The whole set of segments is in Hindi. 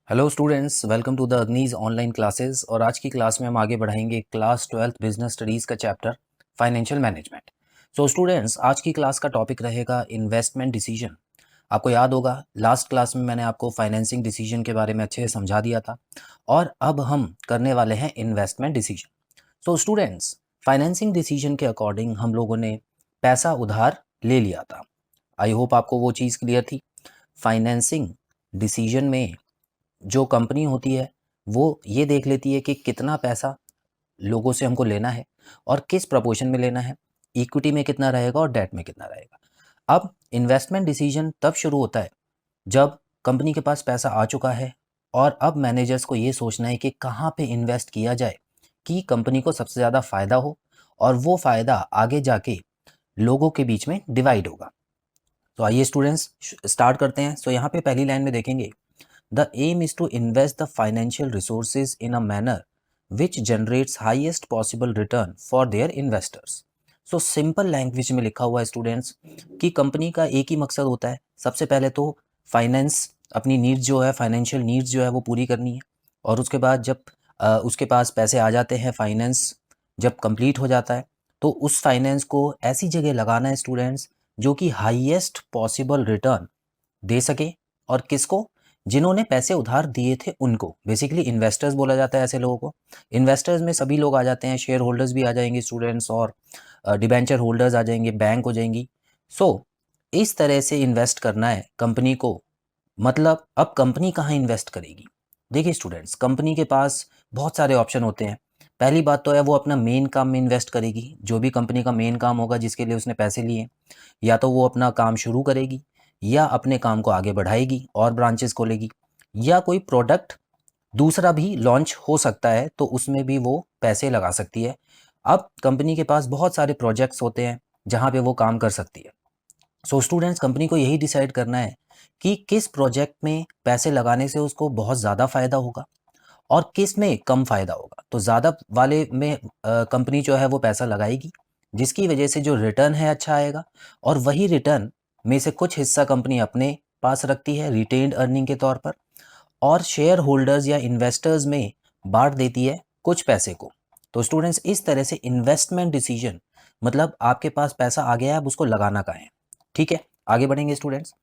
Hello students, welcome to the Agni's online classes. और आज की क्लास में हम आगे बढ़ाएंगे क्लास 12th बिजनेस स्टडीज़ का chapter financial management. So students, आज की क्लास का टॉपिक रहेगा इन्वेस्टमेंट डिसीजन। आपको याद होगा लास्ट क्लास में मैंने आपको फाइनेंसिंग डिसीजन के बारे में अच्छे से समझा दिया था और अब हम करने वाले हैं investment decision. So students, financing decision के अकॉर्डिंग हम लोगों ने पैसा उधार ले लिया था। आई होप आपको वो चीज़ क्लियर थी। फाइनेंसिंग डिसीजन में जो कंपनी होती है वो ये देख लेती है कि कितना पैसा लोगों से हमको लेना है और किस प्रपोर्शन में लेना है, इक्विटी में कितना रहेगा और डेट में कितना रहेगा। अब इन्वेस्टमेंट डिसीजन तब शुरू होता है जब कंपनी के पास पैसा आ चुका है और अब मैनेजर्स को ये सोचना है कि कहाँ पे इन्वेस्ट किया जाए कि कंपनी को सबसे ज़्यादा फ़ायदा हो और वो फ़ायदा आगे जाके लोगों के बीच में डिवाइड होगा। तो आइए स्टूडेंट्स स्टार्ट करते हैं। सो यहाँ पे पहली लाइन में देखेंगे, The aim is to invest the financial resources in a manner which generates highest possible return for their investors. So simple language में लिखा हुआ है स्टूडेंट्स कि कंपनी का एक ही मकसद होता है, सबसे पहले तो फाइनेंस अपनी नीड्स जो है, फाइनेंशियल नीड्स जो है वो पूरी करनी है। और उसके बाद जब उसके पास पैसे आ जाते हैं, फाइनेंस जब कंप्लीट हो जाता है तो उस फाइनेंस को ऐसी जगह लगाना है स्टूडेंट्स जो कि हाईएस्ट पॉसिबल रिटर्न दे सके। और किसको? जिन्होंने पैसे उधार दिए थे उनको। बेसिकली इन्वेस्टर्स बोला जाता है ऐसे लोगों को। इन्वेस्टर्स में सभी लोग आ जाते हैं, शेयर होल्डर्स भी आ जाएंगे स्टूडेंट्स, और डिबेंचर होल्डर्स आ जाएंगे, बैंक हो जाएंगी। सो इस तरह से इन्वेस्ट करना है कंपनी को। मतलब अब कंपनी कहाँ इन्वेस्ट करेगी? देखिए स्टूडेंट्स, कंपनी के पास बहुत सारे ऑप्शन होते हैं। पहली बात तो है वो अपना मेन काम में इन्वेस्ट करेगी। जो भी कंपनी का मेन काम होगा जिसके लिए उसने पैसे लिए, या तो वो अपना काम शुरू करेगी या अपने काम को आगे बढ़ाएगी और ब्रांचेस खोलेगी, या कोई प्रोडक्ट दूसरा भी लॉन्च हो सकता है तो उसमें भी वो पैसे लगा सकती है। अब कंपनी के पास बहुत सारे प्रोजेक्ट्स होते हैं जहाँ पे वो काम कर सकती है। सो स्टूडेंट्स, कंपनी को यही डिसाइड करना है कि किस प्रोजेक्ट में पैसे लगाने से उसको बहुत ज़्यादा फ़ायदा होगा और किस में कम फ़ायदा होगा। तो ज़्यादा वाले में कंपनी जो है वो पैसा लगाएगी, जिसकी वजह से जो रिटर्न है अच्छा आएगा। और वही रिटर्न में से कुछ हिस्सा कंपनी अपने पास रखती है रिटेन्ड अर्निंग के तौर पर, और शेयर होल्डर्स या इन्वेस्टर्स में बांट देती है कुछ पैसे को। तो स्टूडेंट्स, इस तरह से इन्वेस्टमेंट डिसीजन मतलब आपके पास पैसा आ गया है, अब उसको लगाना कहाँ है। ठीक है, आगे बढ़ेंगे students.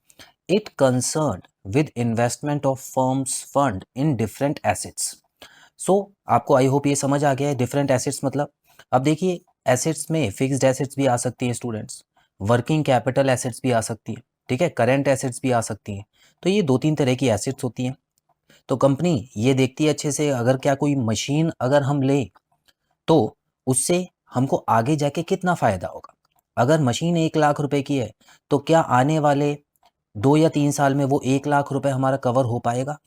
It concern with investment of firms fund in different assets. So आपको आई होप ये समझ आ गया है डिफरेंट एसेट्स मतलब। अब देखिए, एसेट्स में फिक्स्ड एसेट्स भी आ सकती हैं स्टूडेंट्स, वर्किंग कैपिटल एसेट्स भी आ सकती है, ठीक है, करंट एसेट्स भी आ सकती हैं। तो ये दो तीन तरह की एसेट्स होती हैं। तो कंपनी ये देखती है अच्छे से, अगर क्या कोई मशीन अगर हम लें तो उससे हमको आगे जाके कितना फ़ायदा होगा। अगर मशीन 1 लाख रुपए की है तो क्या आने वाले 2 या 3 साल में वो 1 लाख रुपए हमारा कवर हो पाएगा,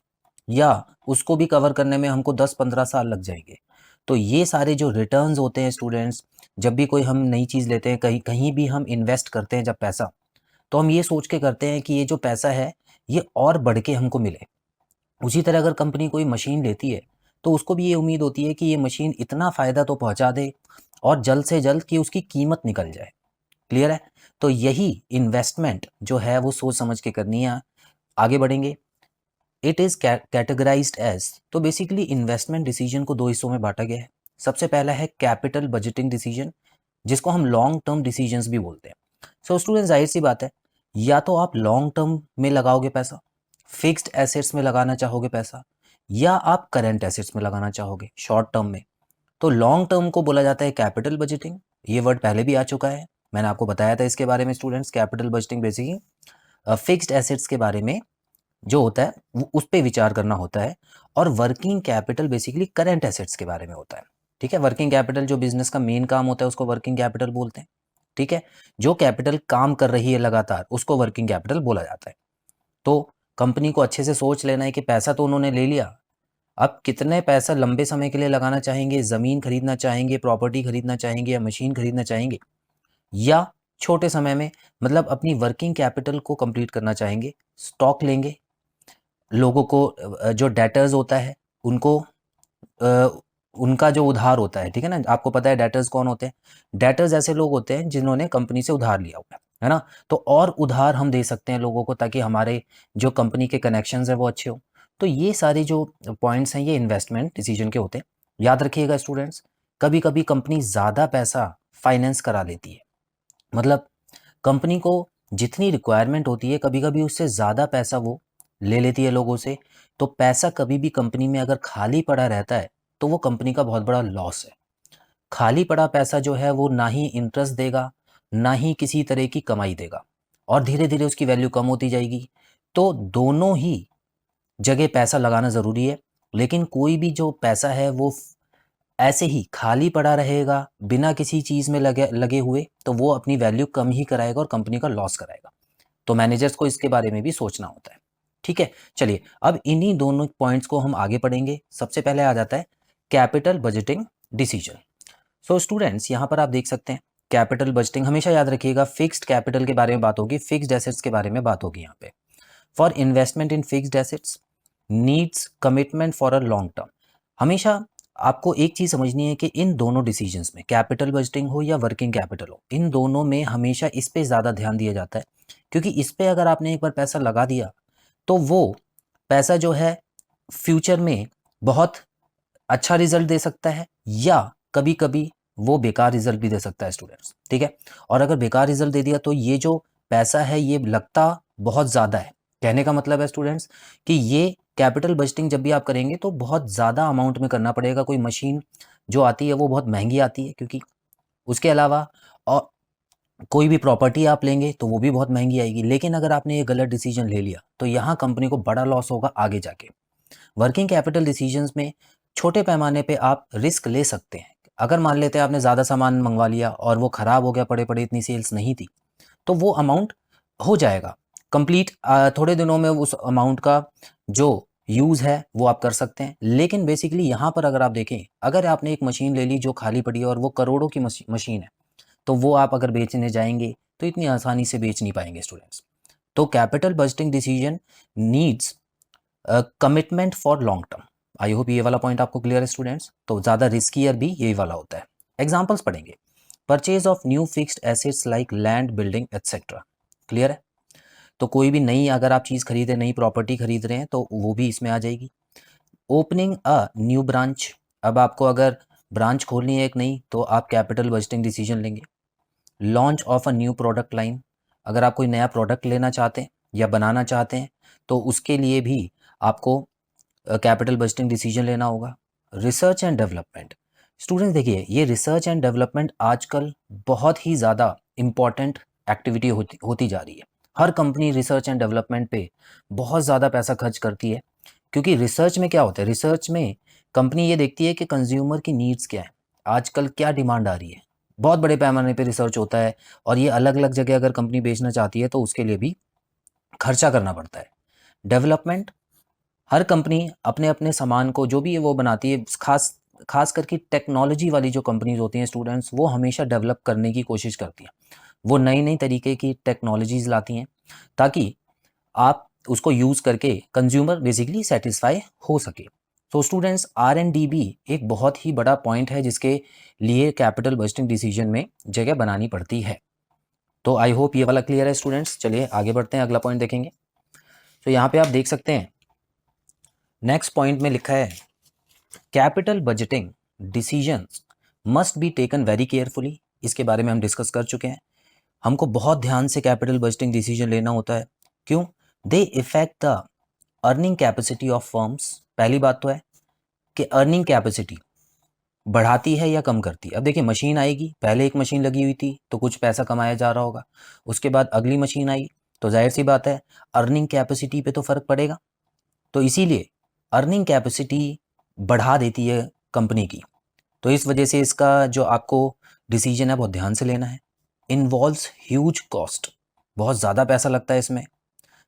या उसको भी कवर करने में हमको 10-15 साल लग जाएंगे। तो ये सारे जो रिटर्न्स होते हैं स्टूडेंट्स, जब भी कोई हम नई चीज़ लेते हैं, कहीं कहीं भी हम इन्वेस्ट करते हैं जब पैसा, तो हम ये सोच के करते हैं कि ये जो पैसा है ये और बढ़ के हमको मिले। उसी तरह अगर कंपनी कोई मशीन लेती है तो उसको भी ये उम्मीद होती है कि ये मशीन इतना फ़ायदा तो पहुंचा दे और जल्द से जल्द कि उसकी कीमत निकल जाए। क्लियर है? तो यही इन्वेस्टमेंट जो है वो सोच समझ के करनी है। आगे बढ़ेंगे। इट इज़ कैटेगराइज्ड एज, तो बेसिकली इन्वेस्टमेंट डिसीजन को दो हिस्सों में बांटा गया है। सबसे पहला है कैपिटल बजटिंग डिसीजन, जिसको हम लॉन्ग टर्म डिसीजंस भी बोलते हैं। सो स्टूडेंट, जाहिर सी बात है, या तो आप लॉन्ग टर्म में लगाओगे पैसा, फिक्स्ड एसेट्स में लगाना चाहोगे पैसा, या आप करंट एसेट्स में लगाना चाहोगे शॉर्ट टर्म में। तो लॉन्ग टर्म को बोला जाता है कैपिटल बजटिंग। ये वर्ड पहले भी आ चुका है, मैंने आपको बताया था इसके बारे में students. Capital budgeting basically fixed assets के बारे में जो होता है वो उस पे विचार करना होता है, और working capital basically current assets के बारे में होता है। ठीक है, वर्किंग कैपिटल जो बिजनेस का मेन काम होता है उसको वर्किंग कैपिटल बोलते हैं। ठीक है, जो कैपिटल काम कर रही है लगातार उसको वर्किंग कैपिटल बोला जाता है। तो कंपनी को अच्छे से सोच लेना है कि पैसा तो उन्होंने ले लिया, अब कितने पैसा लंबे समय के लिए लगाना चाहेंगे, ज़मीन खरीदना चाहेंगे, प्रॉपर्टी खरीदना चाहेंगे, या मशीन खरीदना चाहेंगे, या छोटे समय में मतलब अपनी वर्किंग कैपिटल को कंप्लीट करना चाहेंगे, स्टॉक लेंगे, लोगों को जो डेटर्स होता है उनको उनका जो उधार होता है, ठीक है ना, आपको पता है डेटर्स कौन होते हैं। डेटर्स ऐसे लोग होते हैं जिन्होंने कंपनी से उधार लिया हुआ है ना। तो और उधार हम दे सकते हैं लोगों को ताकि हमारे जो कंपनी के कनेक्शंस है वो अच्छे हो। तो ये सारे जो पॉइंट्स हैं ये इन्वेस्टमेंट डिसीजन के होते हैं। याद रखिएगा स्टूडेंट्स, कभी कभी कंपनी ज़्यादा पैसा फाइनेंस करा लेती है, मतलब कंपनी को जितनी रिक्वायरमेंट होती है कभी कभी उससे ज़्यादा पैसा वो ले लेती है लोगों से। तो पैसा कभी भी कंपनी में अगर खाली पड़ा रहता है तो वो कंपनी का बहुत बड़ा लॉस है। खाली पड़ा पैसा जो है वो ना ही इंटरेस्ट देगा, ना ही किसी तरह की कमाई देगा, और धीरे धीरे उसकी वैल्यू कम होती जाएगी। तो दोनों ही जगह पैसा लगाना ज़रूरी है, लेकिन कोई भी जो पैसा है वो ऐसे ही खाली पड़ा रहेगा बिना किसी चीज़ में लगे लगे हुए, तो वो अपनी वैल्यू कम ही कराएगा और कंपनी का लॉस कराएगा। तो मैनेजर्स को इसके बारे में भी सोचना होता है। ठीक है, चलिए अब इन्हीं दोनों पॉइंट्स को हम आगे पढ़ेंगे। सबसे पहले आ जाता है capital budgeting decision. So students, यहाँ पर आप देख सकते हैं कैपिटल बजटिंग, हमेशा याद रखिएगा फिक्स्ड कैपिटल के बारे में बात होगी, फिक्स्ड एसेट्स के बारे में बात होगी यहाँ पे। For investment in fixed assets needs commitment for a long term. हमेशा आपको एक चीज़ समझनी है कि इन दोनों डिसीजंस में, कैपिटल बजटिंग हो या वर्किंग कैपिटल हो, इन दोनों में हमेशा इस पे ज़्यादा ध्यान दिया जाता है, क्योंकि इस पे अगर आपने एक बार पैसा लगा दिया तो वो पैसा जो है फ्यूचर में बहुत अच्छा रिजल्ट दे सकता है, या कभी कभी वो बेकार रिजल्ट भी दे सकता है स्टूडेंट्स। ठीक है, और अगर बेकार रिजल्ट दे दिया तो ये जो पैसा है ये लगता बहुत ज़्यादा है। कहने का मतलब है स्टूडेंट्स कि ये कैपिटल बजटिंग जब भी आप करेंगे तो बहुत ज़्यादा अमाउंट में करना पड़ेगा। कोई मशीन जो आती है वो बहुत महंगी आती है, क्योंकि उसके अलावा और कोई भी प्रॉपर्टी आप लेंगे तो वो भी बहुत महंगी आएगी। लेकिन अगर आपने ये गलत डिसीजन ले लिया तो यहाँ कंपनी को बड़ा लॉस होगा आगे जाके। वर्किंग कैपिटल डिसीजंस में छोटे पैमाने पे आप रिस्क ले सकते हैं। अगर मान लेते हैं आपने ज़्यादा सामान मंगवा लिया और वो ख़राब हो गया, पड़े पड़े इतनी सेल्स नहीं थी, तो वो अमाउंट हो जाएगा कंप्लीट, थोड़े दिनों में उस अमाउंट का जो यूज़ है वो आप कर सकते हैं। लेकिन बेसिकली यहाँ पर अगर आप देखें, अगर आपने एक मशीन ले ली जो खाली पड़ी है और वो करोड़ों की मशीन है, तो वो आप अगर बेचने जाएंगे तो इतनी आसानी से बेच नहीं पाएंगे स्टूडेंट्स। तो capital budgeting decision needs commitment for long term. I hope ये वाला पॉइंट आपको क्लियर है स्टूडेंट्स। तो ज़्यादा रिस्कियर भी यही वाला होता है। एग्जाम्पल्स पढ़ेंगे, purchase of new fixed assets like land, building etcetera. Clear है, तो कोई भी नई अगर आप चीज़ खरीद रहे हैं, नई प्रॉपर्टी खरीद रहे हैं, तो वो भी इसमें आ जाएगी। ओपनिंग अ न्यू ब्रांच, अब आपको अगर ब्रांच खोलनी है एक नई तो आप कैपिटल बजटिंग डिसीजन लेंगे। Launch of a new product line, अगर आप कोई नया प्रोडक्ट लेना चाहते हैं या बनाना चाहते हैं तो उसके लिए भी आपको कैपिटल बजटिंग डिसीजन लेना होगा। रिसर्च एंड डेवलपमेंट, स्टूडेंट्स देखिए ये रिसर्च एंड डेवलपमेंट आजकल बहुत ही ज़्यादा इम्पॉर्टेंट एक्टिविटी होती जा रही है। हर कंपनी रिसर्च एंड डेवलपमेंट पे बहुत ज़्यादा पैसा खर्च करती है, क्योंकि रिसर्च में क्या होता है, रिसर्च में कंपनी ये देखती है कि कंज्यूमर की नीड्स क्या है, आजकल क्या डिमांड आ रही है। बहुत बड़े पैमाने पे रिसर्च होता है, और ये अलग अलग जगह अगर कंपनी बेचना चाहती है तो उसके लिए भी खर्चा करना पड़ता है। डेवलपमेंट, हर कंपनी अपने अपने सामान को जो भी है वो बनाती है, खास खास करके टेक्नोलॉजी वाली जो कंपनीज होती हैं स्टूडेंट्स, वो हमेशा डेवलप करने की कोशिश करती हैं। वो नई नई तरीके की टेक्नोलॉजीज लाती हैं ताकि आप उसको यूज़ करके कंज्यूमर बेसिकली सेटिस्फाई हो सके। तो स्टूडेंट्स R&D भी एक बहुत ही बड़ा पॉइंट है जिसके लिए कैपिटल बजटिंग डिसीजन में जगह बनानी पड़ती है। तो आई होप ये वाला क्लियर है स्टूडेंट्स। चलिए आगे बढ़ते हैं, अगला पॉइंट देखेंगे। तो यहाँ पे आप देख सकते हैं नेक्स्ट पॉइंट में लिखा है capital budgeting decisions must be taken very carefully. इसके बारे में हम डिस्कस कर चुके हैं। हमको बहुत ध्यान से कैपिटल बजटिंग डिसीजन लेना होता है। क्यों? They effect the earning capacity of firms. पहली बात तो है कि अर्निंग कैपेसिटी बढ़ाती है या कम करती है। अब देखिए मशीन आएगी, पहले एक मशीन लगी हुई थी तो कुछ पैसा कमाया जा रहा होगा, उसके बाद अगली मशीन आई तो जाहिर सी बात है अर्निंग कैपेसिटी पे तो फ़र्क पड़ेगा। तो इसीलिए अर्निंग कैपेसिटी बढ़ा देती है कंपनी की। तो इस वजह से इसका जो आपको डिसीजन है बहुत ध्यान से लेना है। इन्वॉल्व्स ह्यूज कॉस्ट, बहुत ज़्यादा पैसा लगता है इसमें।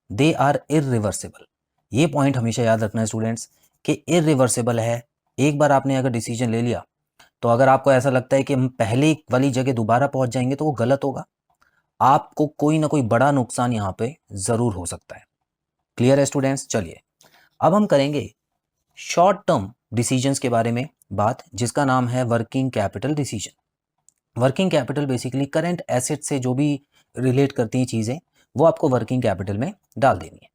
दे आर इरिवर्सिबल, ये पॉइंट हमेशा याद रखना है स्टूडेंट्स कि इरिवर्सिबल है। एक बार आपने अगर डिसीजन ले लिया तो अगर आपको ऐसा लगता है कि हम पहले वाली जगह दोबारा पहुंच जाएंगे तो वो गलत होगा। आपको कोई ना कोई बड़ा नुकसान यहाँ पे ज़रूर हो सकता है। क्लियर है स्टूडेंट्स? चलिए अब हम करेंगे शॉर्ट टर्म डिसीजंस के बारे में बात, जिसका नाम है working capital decision. Working capital basically current asset से जो भी रिलेट करती हैं चीज़ें वो आपको वर्किंग कैपिटल में डाल देनी है।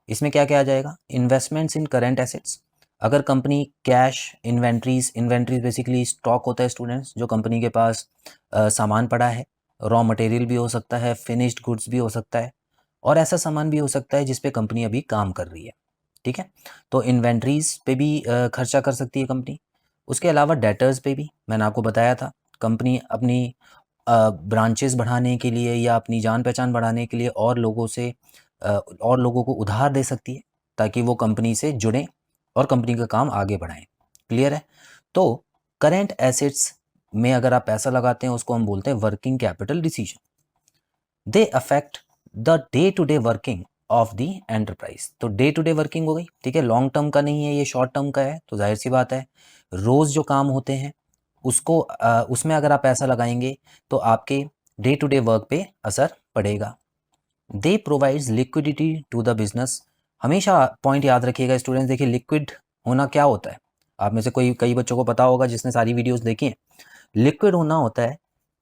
इसमें क्या क्या आ जाएगा? इन्वेस्टमेंट्स इन करेंट एसेट्स, अगर company cash, inventories basically stock होता है स्टूडेंट्स, जो कंपनी के पास सामान पड़ा है, रॉ मटेरियल भी हो सकता है, फिनिश्ड गुड्स भी हो सकता है, और ऐसा सामान भी हो सकता है जिस पे कंपनी अभी काम कर रही है, ठीक है। तो इन्वेंट्रीज पे भी खर्चा कर सकती है कंपनी। उसके अलावा डेटर्स पे भी मैंने आपको बताया था, कंपनी अपनी ब्रांचेस बढ़ाने के लिए या अपनी जान पहचान बढ़ाने के लिए और लोगों को उधार दे सकती है ताकि वो कंपनी से जुड़ें और कंपनी का काम आगे बढ़ाएं। क्लियर है? तो करेंट एसेट्स में अगर आप पैसा लगाते हैं उसको हम बोलते हैं working capital decision. They affect the day to day working of the enterprise. तो डे टू डे वर्किंग हो गई, ठीक है, लॉन्ग टर्म का नहीं है, ये शॉर्ट टर्म का है, तो जाहिर सी बात है रोज जो काम होते हैं उसको उसमें अगर आप पैसा लगाएंगे तो आपके डे टू डे वर्क पे असर पड़ेगा। They provides liquidity to the business. हमेशा पॉइंट याद रखिएगा स्टूडेंट्स, देखिए लिक्विड होना क्या होता है, आप में से कई बच्चों को पता होगा जिसने सारी वीडियोस देखी हैं। लिक्विड होना होता है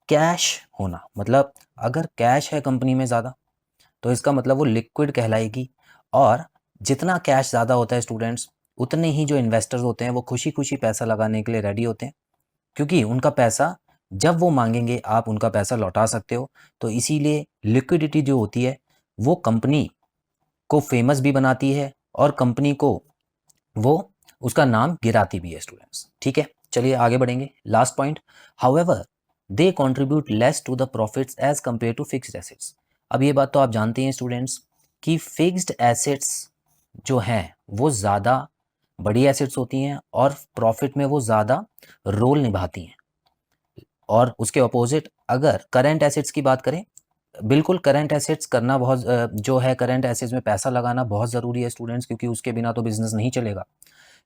कैश होना, मतलब अगर कैश है कंपनी में ज़्यादा तो इसका मतलब वो लिक्विड कहलाएगी, और जितना कैश ज़्यादा होता है स्टूडेंट्स उतने ही जो इन्वेस्टर्स होते हैं वो खुशी खुशी पैसा लगाने के लिए रेडी होते हैं, क्योंकि उनका पैसा जब वो मांगेंगे आप उनका पैसा लौटा सकते हो। तो इसीलिए लिक्विडिटी जो होती है वो कंपनी को फेमस भी बनाती है और कंपनी को वो उसका नाम गिराती भी है स्टूडेंट्स, ठीक है। चलिए आगे बढ़ेंगे। Last point, however they contribute less to the profits as compare to fixed assets. अब ये बात तो आप जानते हैं स्टूडेंट्स कि फिक्स्ड एसेट्स जो हैं वो ज़्यादा बड़ी एसेट्स होती हैं और प्रॉफिट में वो ज़्यादा रोल निभाती हैं, और उसके अपोजिट अगर करंट एसेट्स की बात करें, बिल्कुल करंट एसेट्स करना बहुत जो है करंट एसेट्स में पैसा लगाना बहुत ज़रूरी है स्टूडेंट्स, क्योंकि उसके बिना तो बिजनेस नहीं चलेगा,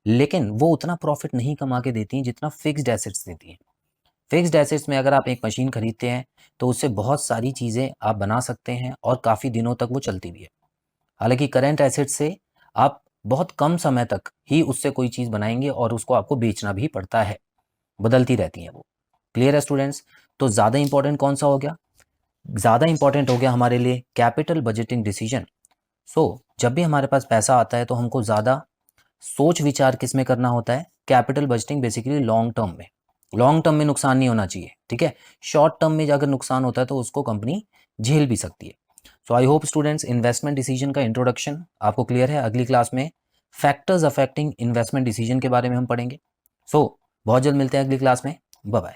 लेकिन वो उतना प्रॉफिट नहीं कमा के देती हैं जितना फिक्स्ड एसेट्स देती हैं। फिक्स्ड एसेट्स में अगर आप एक मशीन खरीदते हैं तो उससे बहुत सारी चीज़ें आप बना सकते हैं और काफ़ी दिनों तक वो चलती भी है। हालांकि करंट एसेट्स से आप बहुत कम समय तक ही उससे कोई चीज़ बनाएंगे और उसको आपको बेचना भी पड़ता है, बदलती रहती हैं वो। क्लियर है स्टूडेंट्स? तो ज़्यादा इंपॉर्टेंट कौन सा हो गया? ज़्यादा इंपॉर्टेंट हो गया हमारे लिए कैपिटल बजटिंग डिसीजन। सो जब भी हमारे पास पैसा आता है तो हमको ज़्यादा सोच विचार किस में करना होता है? Capital budgeting basically long term में। लॉन्ग टर्म में नुकसान नहीं होना चाहिए, ठीक है। शॉर्ट टर्म में अगर नुकसान होता है तो उसको कंपनी झेल भी सकती है। So I hope students investment decision का इंट्रोडक्शन आपको क्लियर है। अगली क्लास में फैक्टर्स अफेक्टिंग इन्वेस्टमेंट डिसीजन के बारे में हम पढ़ेंगे। सो बहुत जल्द मिलते हैं अगली क्लास में। Bye bye.